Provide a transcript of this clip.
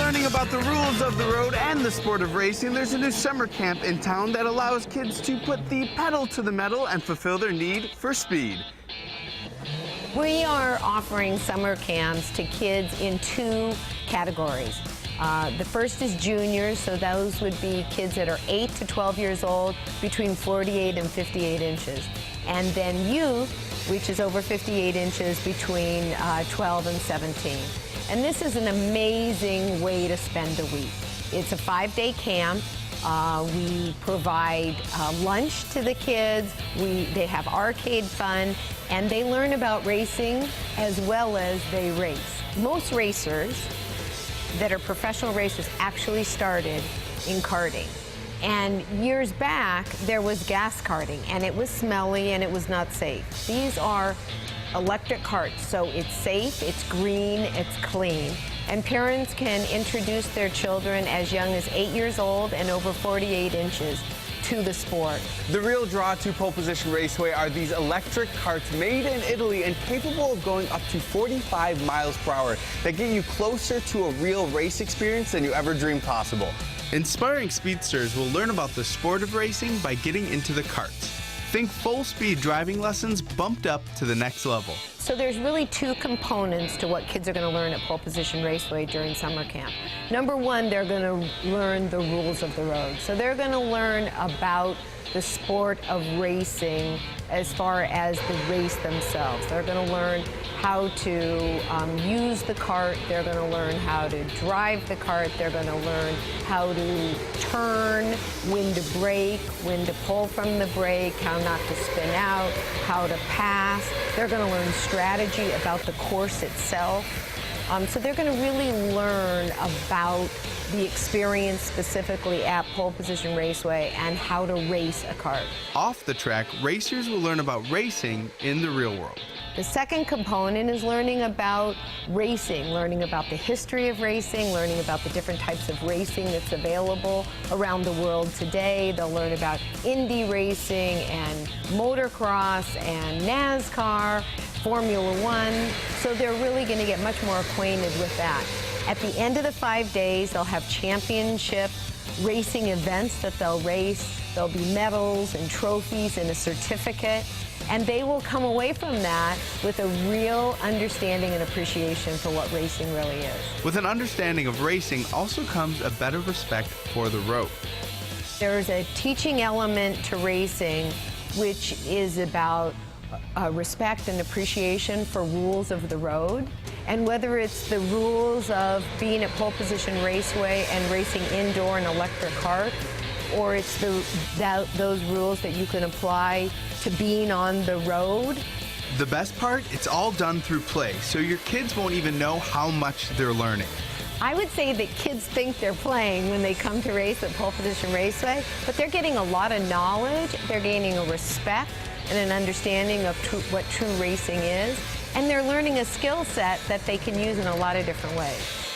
learning about the rules of the road and the sport of racing, there's a new summer camp in town that allows kids to put the pedal to the metal and fulfill their need for speed. We are offering summer camps to kids in two categories. The first is juniors, so those would be kids that are 8 to 12 years old, between 48 and 58 inches. And then youth, which is over 58 inches, between 12 and 17. And this is an amazing way to spend a week. It's a 5-day camp. We provide lunch to the kids. They have arcade fun, and they learn about racing as well as they race. Most racers that are professional racers actually started in karting. And years back, there was gas karting, and it was smelly and it was not safe. These are electric carts, so it's safe, it's green, it's clean. And parents can introduce their children as young as 8 years old and over 48 inches to the sport. The real draw to Pole Position Raceway are these electric carts made in Italy and capable of going up to 45 miles per hour that get you closer to a real race experience than you ever dreamed possible. Inspiring speedsters will learn about the sport of racing by getting into the carts. Think full-speed driving lessons bumped up to the next level. So there's really two components to what kids are going to learn at Pole Position Raceway during summer camp. Number one, they're going to learn the rules of the road. So they're going to learn about the sport of racing as far as the race themselves. They're going to learn how to use the cart. They're going to learn how to drive the cart. They're going to learn how to turn, when to brake, when to pull from the brake, how not to spin out, how to pass. They're going to learn strategy about the course itself. So they're going to really learn about the experience specifically at Pole Position Raceway and how to race a kart. Off the track, racers will learn about racing in the real world. The second component is learning about racing, learning about the history of racing, learning about the different types of racing that's available around the world today. They'll learn about Indy racing and motocross and NASCAR, Formula One. So they're really going to get much more acquainted with that. At the end of the 5 days, they'll have championship racing events that they'll race. There'll be medals and trophies and a certificate. And they will come away from that with a real understanding and appreciation for what racing really is. With an understanding of racing also comes a better respect for the road. There's a teaching element to racing, which is about respect and appreciation for rules of the road. And whether it's the rules of being at Pole Position Raceway and racing indoor in an electric cart, or it's those rules that you can apply to being on the road. The best part, it's all done through play, so your kids won't even know how much they're learning. I would say that kids think they're playing when they come to race at Pole Position Raceway, but they're getting a lot of knowledge, they're gaining a respect and an understanding of what true racing is, and they're learning a skill set that they can use in a lot of different ways.